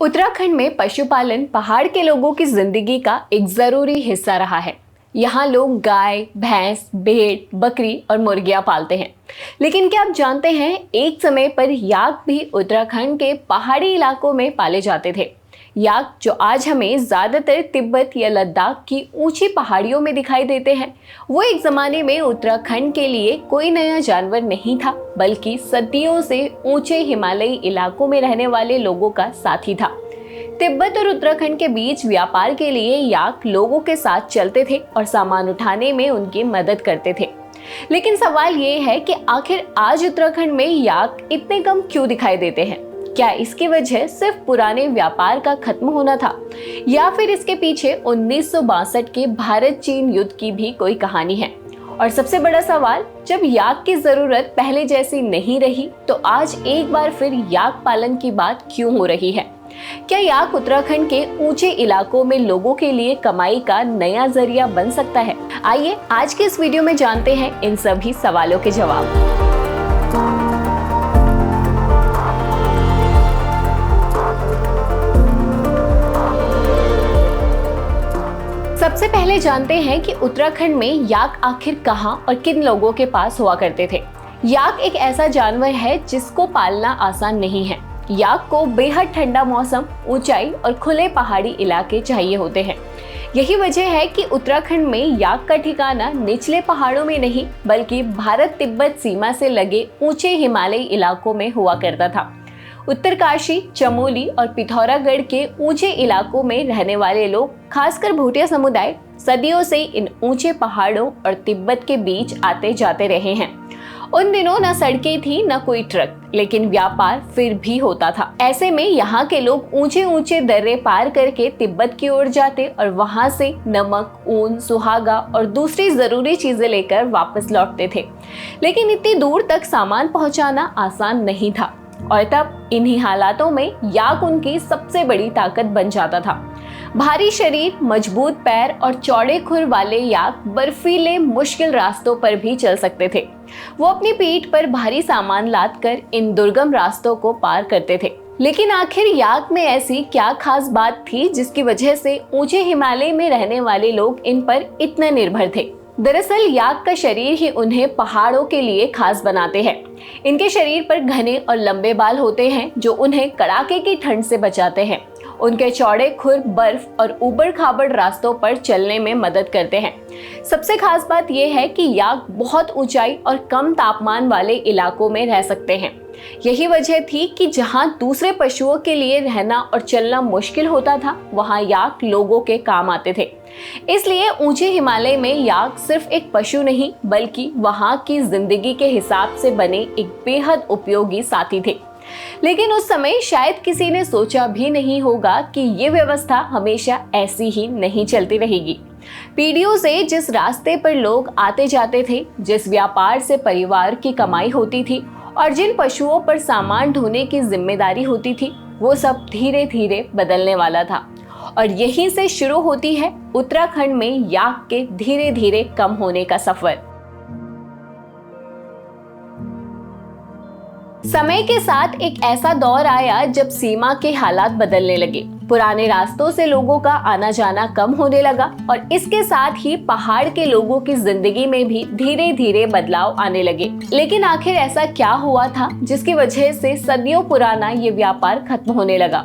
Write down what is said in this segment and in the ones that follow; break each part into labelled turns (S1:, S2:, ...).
S1: उत्तराखंड में पशुपालन पहाड़ के लोगों की जिंदगी का एक जरूरी हिस्सा रहा है। यहाँ लोग गाय, भैंस, भेड़, बकरी और मुर्गियां पालते हैं। लेकिन क्या आप जानते हैं, एक समय पर याक भी उत्तराखंड के पहाड़ी इलाकों में पाले जाते थे। याक जो आज हमें ज्यादातर तिब्बत या लद्दाख की ऊंची पहाड़ियों में दिखाई देते हैं, वो एक जमाने में उत्तराखंड के लिए कोई नया जानवर नहीं था, बल्कि सदियों से ऊंचे हिमालयी इलाकों में रहने वाले लोगों का साथी था। तिब्बत और उत्तराखंड के बीच व्यापार के लिए याक लोगों के साथ चलते थे और सामान उठाने में उनकी मदद करते थे। लेकिन सवाल ये है कि आखिर आज उत्तराखंड में याक इतने कम क्यों दिखाई देते हैं? क्या इसकी वजह सिर्फ पुराने व्यापार का खत्म होना था, या फिर इसके पीछे 1962 के भारत चीन युद्ध की भी कोई कहानी है? और सबसे बड़ा सवाल, जब याक की जरूरत पहले जैसी नहीं रही, तो आज एक बार फिर याक पालन की बात क्यों हो रही है? क्या याक उत्तराखंड के ऊंचे इलाकों में लोगों के लिए कमाई का नया जरिया बन सकता है? आइए आज के इस वीडियो में जानते हैं इन सभी सवालों के जवाब। सबसे पहले जानते हैं कि उत्तराखंड में याक आखिर कहां और किन लोगों के पास हुआ करते थे। याक एक ऐसा जानवर है जिसको पालना आसान नहीं है। याक को बेहद ठंडा मौसम, ऊंचाई और खुले पहाड़ी इलाके चाहिए होते हैं। यही वजह है कि उत्तराखंड में याक का ठिकाना निचले पहाड़ों में नहीं, बल्कि भारत तिब्बत सीमा से लगे ऊंचे हिमालयी इलाकों में हुआ करता था। उत्तरकाशी, चमोली और पिथौरागढ़ के ऊंचे इलाकों में रहने वाले लोग, खासकर भूटिया समुदाय, सदियों से इन ऊंचे पहाड़ों और तिब्बत के बीच आते जाते रहे हैं। उन दिनों न सड़कें थी न कोई ट्रक, लेकिन व्यापार फिर भी होता था। ऐसे में यहाँ के लोग ऊंचे ऊंचे दर्रे पार करके तिब्बत की ओर जाते और वहां से नमक, ऊन, सुहागा और दूसरी जरूरी चीजें लेकर वापस लौटते थे। लेकिन इतनी दूर तक सामान पहुंचाना आसान नहीं था, और तब इन्हीं हालातों में याक उनकी सबसे बड़ी ताकत बन जाता था। भारी शरीर, मजबूत पैर और चौड़े खुर वाले याक बर्फीले, मुश्किल रास्तों पर भी चल सकते थे। वो अपनी पीठ पर भारी सामान लादकर इन दुर्गम रास्तों को पार करते थे। लेकिन आखिर याक में ऐसी क्या खास बात थी जिसकी वजह से ऊंचे हिमालय में रहने वाले लोग इन पर इतने निर्भर थे? दरअसल याक का शरीर ही उन्हें पहाड़ों के लिए खास बनाते हैं। इनके शरीर पर घने और लंबे बाल होते हैं जो उन्हें कड़ाके की ठंड से बचाते हैं। उनके चौड़े खुर बर्फ और ऊबड़ खाबड़ रास्तों पर चलने में मदद करते हैं। सबसे खास बात यह है कि याक बहुत ऊंचाई और कम तापमान वाले इलाकों में रह सकते हैं। यही वजह थी कि जहां दूसरे पशुओं के लिए रहना और चलना मुश्किल होता था, वहां याक लोगों के काम आते थे। इसलिए ऊंचे हिमालय में याक सिर्फ एक पशु नहीं, बल्कि वहां की जिंदगी के हिसाब से बने एक बेहद उपयोगी साथी थे। लेकिन उस समय शायद किसी ने सोचा भी नहीं होगा कि ये व्यवस्था हमेशा ऐसी ही नहीं चलती रहेगी। पीढ़ियों से जिस रास्ते पर लोग आते जाते थे, जिस व्यापार से परिवार की कमाई होती थी और जिन पशुओं पर सामान ढोने की जिम्मेदारी होती थी, वो सब धीरे धीरे बदलने वाला था। और यहीं से शुरू होती है उत्तराखंड में याक के धीरे धीरे कम होने का सफर। समय के साथ एक ऐसा दौर आया जब सीमा के हालात बदलने लगे। पुराने रास्तों से लोगों का आना जाना कम होने लगा और इसके साथ ही पहाड़ के लोगों की जिंदगी में भी धीरे धीरे बदलाव आने लगे। लेकिन आखिर ऐसा क्या हुआ था जिसकी वजह से सदियों पुराना ये व्यापार खत्म होने लगा?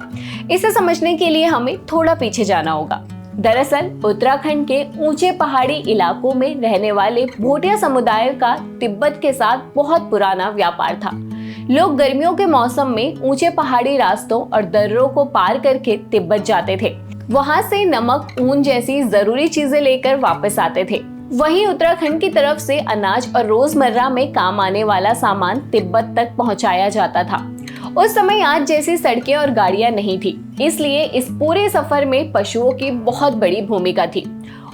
S1: इसे समझने के लिए हमें थोड़ा पीछे जाना होगा। दरअसल उत्तराखंड के ऊंचे पहाड़ी इलाकों में रहने वाले भूटिया समुदाय का तिब्बत के साथ बहुत पुराना व्यापार था। लोग गर्मियों के मौसम में ऊंचे पहाड़ी रास्तों और दर्रों को पार करके तिब्बत जाते थे। वहां से नमक, ऊन जैसी जरूरी चीजें लेकर वापस आते थे। वहीं उत्तराखंड की तरफ से अनाज और रोजमर्रा में काम आने वाला सामान तिब्बत तक पहुंचाया जाता था। उस समय आज जैसी सड़कें और गाड़ियां नहीं थी, इसलिए इस पूरे सफर में पशुओं की बहुत बड़ी भूमिका थी।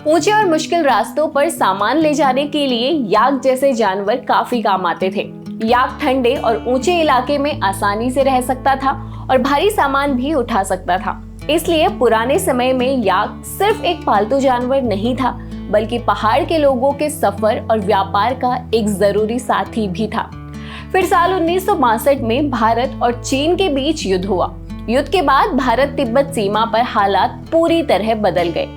S1: ऊंचे और मुश्किल रास्तों पर सामान ले जाने के लिए याक जैसे जानवर काफी काम आते थे। याक ठंडे और ऊंचे इलाके में आसानी से रह सकता था और भारी सामान भी उठा सकता था। इसलिए पुराने समय में याक सिर्फ एक पालतू जानवर नहीं था, बल्कि पहाड़ के लोगों के सफर और व्यापार का एक जरूरी साथी भी था। फिर साल 1962 में भारत और चीन के बीच युद्ध हुआ। युद्ध के बाद भारत तिब्बत सीमा पर हालात पूरी तरह बदल गए।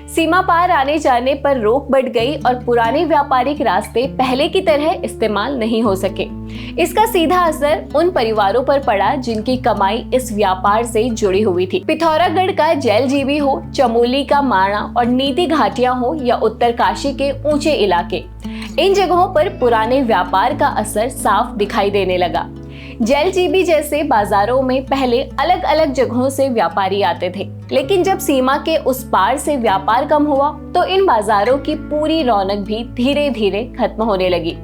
S1: सीमा पार आने जाने पर रोक बढ़ गई और पुराने व्यापारिक रास्ते पहले की तरह इस्तेमाल नहीं हो सके। इसका सीधा असर उन परिवारों पर पड़ा जिनकी कमाई इस व्यापार से जुड़ी हुई थी। पिथौरागढ़ का जैलजीबी हो, चमोली का माणा और नीति घाटियां हो या उत्तरकाशी के ऊंचे इलाके, इन जगहों पर पुराने व्यापार का असर साफ दिखाई देने लगा। जैलजीबी जैसे बाजारों में पहले अलग अलग जगहों से व्यापारी आते थे, लेकिन जब सीमा के उस पार से व्यापार कम हुआ तो इन बाजारों की पूरी रौनक भी धीरे धीरे खत्म होने लगी।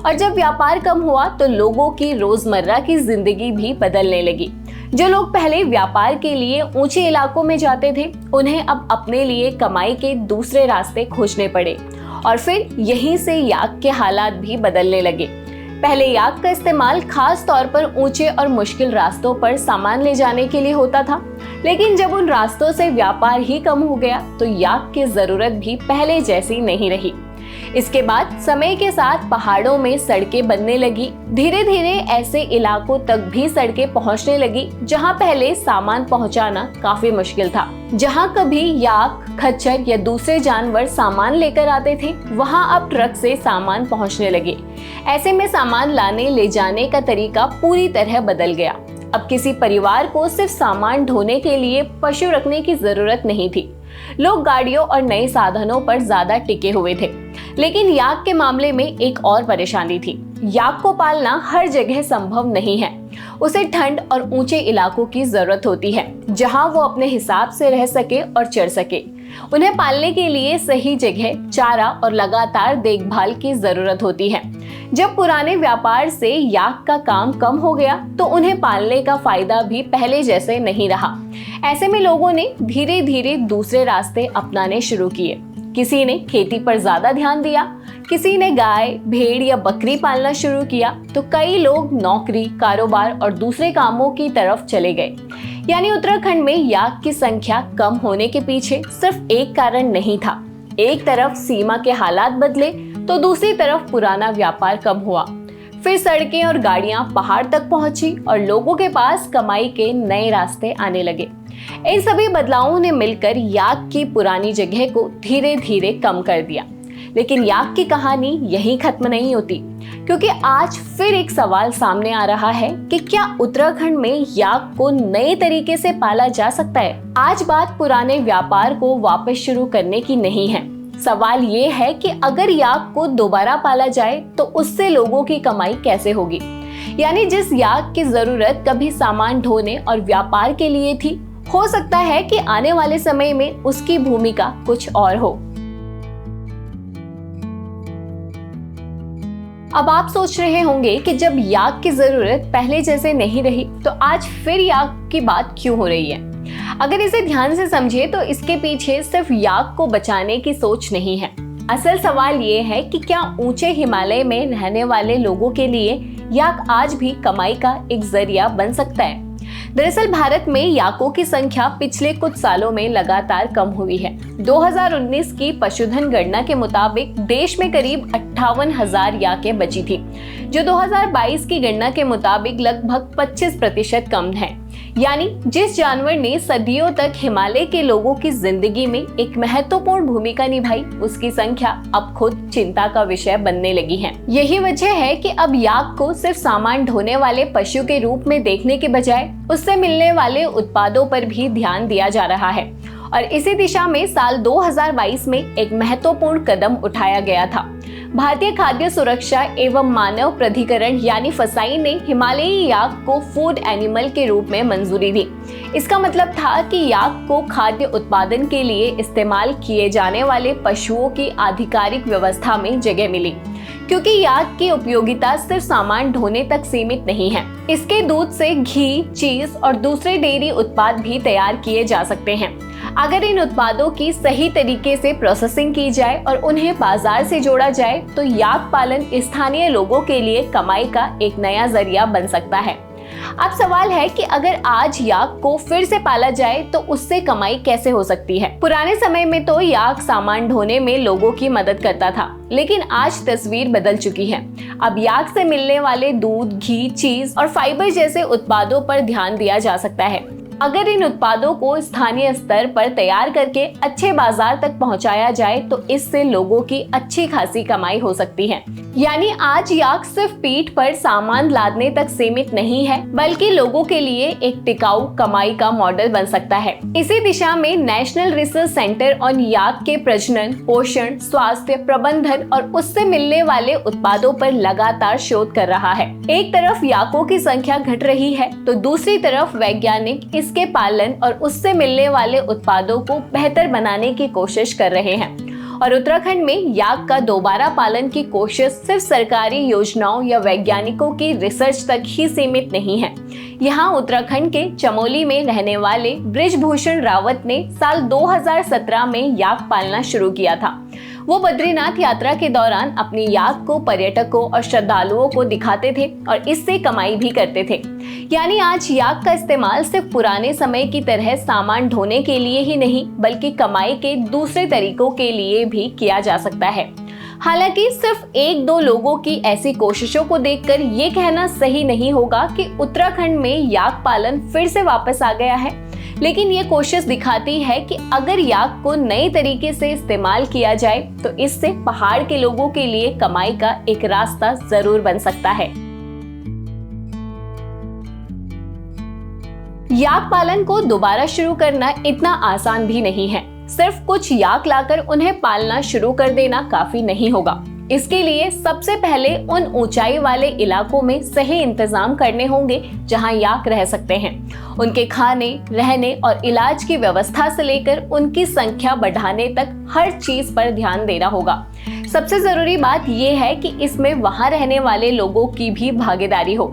S1: और जब व्यापार कम हुआ तो लोगों की रोजमर्रा की जिंदगी भी बदलने लगी। जो लोग पहले व्यापार के लिए ऊंचे इलाकों में जाते थे, उन्हें अब अपने लिए कमाई के दूसरे रास्ते खोजने पड़े और फिर यहीं से याक के हालात भी बदलने लगे। पहले याक का इस्तेमाल खास तौर पर ऊंचे और मुश्किल रास्तों पर सामान ले जाने के लिए होता था, लेकिन जब उन रास्तों से व्यापार ही कम हो गया तो याक की जरूरत भी पहले जैसी नहीं रही। इसके बाद समय के साथ पहाड़ों में सड़कें बनने लगी। धीरे धीरे ऐसे इलाकों तक भी सड़कें पहुंचने लगी जहां पहले सामान पहुंचाना काफी मुश्किल था। जहां कभी याक, खच्चर या दूसरे जानवर सामान लेकर आते थे, वहां अब ट्रक से सामान पहुंचने लगे। ऐसे में सामान लाने ले जाने का तरीका पूरी तरह बदल गया। अब किसी परिवार को सिर्फ सामान ढोने के लिए पशु रखने की जरूरत नहीं थी। लोग गाड़ियों और नए साधनों पर ज्यादा टिके हुए थे। लेकिन याक के मामले में एक और परेशानी थी। याक को पालना हर जगह संभव नहीं है। उसे ठंड और ऊंचे इलाकों की जरूरत होती है, जहां वो अपने हिसाब से रह सके और चर सके। उन्हें पालने के लिए सही जगह, चारा और लगातार देखभाल की जरूरत होती है। जब पुराने व्यापार से याक का काम कम हो गया तो उन्हें पालने का फायदा भी पहले जैसे नहीं रहा। ऐसे में लोगों ने धीरे धीरे दूसरे रास्ते अपनाने शुरू किए। किसी ने खेती पर ज्यादा ध्यान दिया, किसी ने गाय, भेड़ या बकरी पालना शुरू किया, तो कई लोग नौकरी, कारोबार और दूसरे कामों की तरफ चले गए। यानी उत्तराखंड में याक की संख्या कम होने के पीछे सिर्फ एक कारण नहीं था। एक तरफ सीमा के हालात बदले तो दूसरी तरफ पुराना व्यापार कम हुआ। फिर सड़कें और गाड़ियां पहाड़ तक पहुंची और लोगों के पास कमाई के नए रास्ते आने लगे। इन सभी बदलावों ने मिलकर याक की पुरानी जगह को धीरे धीरे कम कर दिया। लेकिन याक की कहानी यहीं खत्म नहीं होती, क्योंकि आज फिर एक सवाल सामने आ रहा है कि क्या उत्तराखंड में याक को नए तरीके से पाला जा सकता है। आज बात पुराने व्यापार को वापस शुरू करने की नहीं है। सवाल ये है कि अगर याक को दोबारा पाला जाए तो उससे लोगों की कमाई कैसे होगी। यानी जिस याक की जरूरत कभी सामान ढोने और व्यापार के लिए थी, हो सकता है कि आने वाले समय में उसकी भूमिका कुछ और हो। अब आप सोच रहे होंगे कि जब याक की जरूरत पहले जैसे नहीं रही तो आज फिर याक की बात क्यों हो रही है। अगर इसे ध्यान से समझे तो इसके पीछे सिर्फ याक को बचाने की सोच नहीं है। असल सवाल ये है कि क्या ऊंचे हिमालय में रहने वाले लोगों के लिए याक आज भी कमाई का एक जरिया बन सकता है। दरअसल भारत में याकों की संख्या पिछले कुछ सालों में लगातार कम हुई है। 2019 की पशुधन गणना के मुताबिक देश में करीब 58,000 याकें बची थी, जो 2022 की गणना के मुताबिक लगभग 25% कम है। यानी जिस जानवर ने सदियों तक हिमालय के लोगों की जिंदगी में एक महत्वपूर्ण भूमिका निभाई, उसकी संख्या अब खुद चिंता का विषय बनने लगी है। यही वजह है कि अब याक को सिर्फ सामान ढोने वाले पशु के रूप में देखने के बजाय उससे मिलने वाले उत्पादों पर भी ध्यान दिया जा रहा है। और इसी दिशा में साल 2022 में एक महत्वपूर्ण कदम उठाया गया था। भारतीय खाद्य सुरक्षा एवं मानव प्राधिकरण यानी फसाई ने हिमालयी याक को फूड एनिमल के रूप में मंजूरी दी। इसका मतलब था कि याक को खाद्य उत्पादन के लिए इस्तेमाल किए जाने वाले पशुओं की आधिकारिक व्यवस्था में जगह मिली, क्योंकि याक की उपयोगिता सिर्फ सामान ढोने तक सीमित नहीं है। इसके दूध से घी, चीज और दूसरे डेयरी उत्पाद भी तैयार किए जा सकते हैं। अगर इन उत्पादों की सही तरीके से प्रोसेसिंग की जाए और उन्हें बाजार से जोड़ा जाए तो याक पालन स्थानीय लोगों के लिए कमाई का एक नया जरिया बन सकता है। अब सवाल है कि अगर आज याक को फिर से पाला जाए तो उससे कमाई कैसे हो सकती है। पुराने समय में तो याक सामान ढोने में लोगों की मदद करता था, लेकिन आज तस्वीर बदल चुकी है। अब याक से मिलने वाले दूध, घी, चीज और फाइबर जैसे उत्पादों पर ध्यान दिया जा सकता है। अगर इन उत्पादों को स्थानीय स्तर पर तैयार करके अच्छे बाजार तक पहुंचाया जाए तो इससे लोगों की अच्छी खासी कमाई हो सकती है। यानी आज याक सिर्फ पीठ पर सामान लादने तक सीमित नहीं है, बल्कि लोगों के लिए एक टिकाऊ कमाई का मॉडल बन सकता है। इसी दिशा में नेशनल रिसर्च सेंटर ऑन याक के प्रजनन, पोषण, स्वास्थ्य प्रबंधन और उससे मिलने वाले उत्पादों पर लगातार शोध कर रहा है। एक तरफ याकों की संख्या घट रही है तो दूसरी तरफ वैज्ञानिक इसके पालन और उससे मिलने वाले उत्पादों को बेहतर बनाने की कोशिश कर रहे हैं। और उत्तराखंड में याक का दोबारा पालन की कोशिश सिर्फ सरकारी योजनाओं या वैज्ञानिकों की रिसर्च तक ही सीमित नहीं है। यहाँ उत्तराखंड के चमोली में रहने वाले बृजभूषण रावत ने साल 2017 में याक पालना शुरू किया था। वो बद्रीनाथ यात्रा के दौरान अपनी याक को पर्यटकों और श्रद्धालुओं को दिखाते थे और इससे कमाई भी करते थे। यानी आज याक का इस्तेमाल सिर्फ पुराने समय की तरह सामान ढोने के लिए ही नहीं, बल्कि कमाई के दूसरे तरीकों के लिए भी किया जा सकता है। हालांकि सिर्फ एक दो लोगों की ऐसी कोशिशों को देखकर ये कहना सही नहीं होगा कि उत्तराखंड में याक पालन फिर से वापस आ गया है, लेकिन ये कोशिश दिखाती है कि अगर याक को नए तरीके से इस्तेमाल किया जाए तो इससे पहाड़ के लोगों के लिए कमाई का एक रास्ता जरूर बन सकता है। याक पालन को दोबारा शुरू करना इतना आसान भी नहीं है। सिर्फ कुछ याक लाकर उन्हें पालना शुरू कर देना काफी नहीं होगा। इसके लिए सबसे पहले उन ऊंचाई वाले इलाकों में सही इंतजाम करने होंगे जहां याक रह सकते हैं। उनके खाने, रहने और इलाज की व्यवस्था से लेकर उनकी संख्या बढ़ाने तक हर चीज पर ध्यान देना होगा। सबसे जरूरी बात यह है कि इसमें वहां रहने वाले लोगों की भी भागीदारी हो,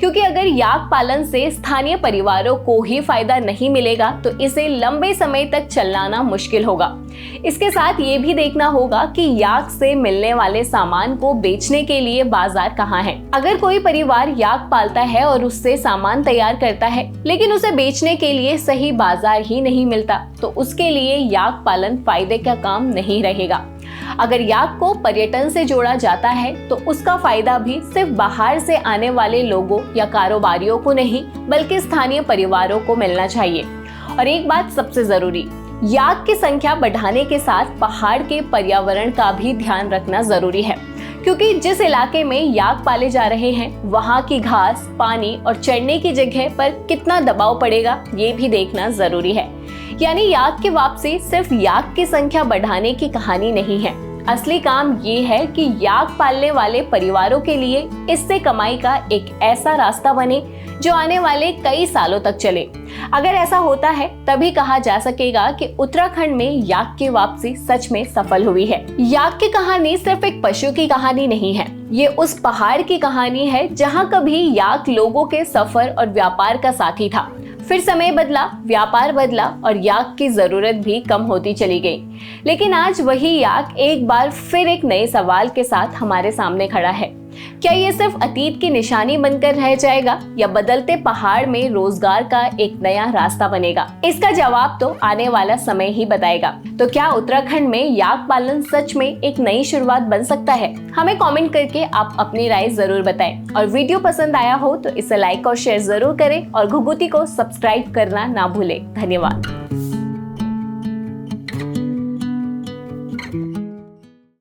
S1: क्योंकि अगर याक पालन से स्थानीय परिवारों को ही फायदा नहीं मिलेगा तो इसे लंबे समय तक चलाना मुश्किल होगा। इसके साथ ये भी देखना होगा कि याक से मिलने वाले सामान को बेचने के लिए बाजार कहाँ है। अगर कोई परिवार याक पालता है और उससे सामान तैयार करता है, लेकिन उसे बेचने के लिए सही बाजार ही नहीं मिलता, तो उसके लिए याक पालन फायदे का काम नहीं रहेगा। अगर याक को पर्यटन से जोड़ा जाता है तो उसका फायदा भी सिर्फ बाहर से आने वाले लोगों या कारोबारियों को नहीं, बल्कि स्थानीय परिवारों को मिलना चाहिए। और एक बात सबसे जरूरी, याक की संख्या बढ़ाने के साथ पहाड़ के पर्यावरण का भी ध्यान रखना जरूरी है, क्योंकि जिस इलाके में याक पाले जा रहे हैं वहाँ की घास, पानी और चढ़ने की जगह पर कितना दबाव पड़ेगा ये भी देखना जरूरी है। यानी याक की वापसी सिर्फ याक की संख्या बढ़ाने की कहानी नहीं है। असली काम ये है कि याक पालने वाले परिवारों के लिए इससे कमाई का एक ऐसा रास्ता बने जो आने वाले कई सालों तक चले। अगर ऐसा होता है तभी कहा जा सकेगा कि उत्तराखंड में याक की वापसी सच में सफल हुई है। याक की कहानी सिर्फ एक पशु की कहानी नहीं है, ये उस पहाड़ की कहानी है जहाँ कभी याक लोगों के सफर और व्यापार का साथी था। फिर समय बदला, व्यापार बदला और याक की जरूरत भी कम होती चली गई। लेकिन आज वही याक एक बार फिर एक नए सवाल के साथ हमारे सामने खड़ा है। क्या ये सिर्फ अतीत की निशानी बनकर रह जाएगा या बदलते पहाड़ में रोजगार का एक नया रास्ता बनेगा? इसका जवाब तो आने वाला समय ही बताएगा। तो क्या उत्तराखंड में याक पालन सच में एक नई शुरुआत बन सकता है? हमें कमेंट करके आप अपनी राय जरूर बताएं। और वीडियो पसंद आया हो तो इसे लाइक और शेयर जरूर करें और घुघुती को सब्सक्राइब करना ना भूलें। धन्यवाद।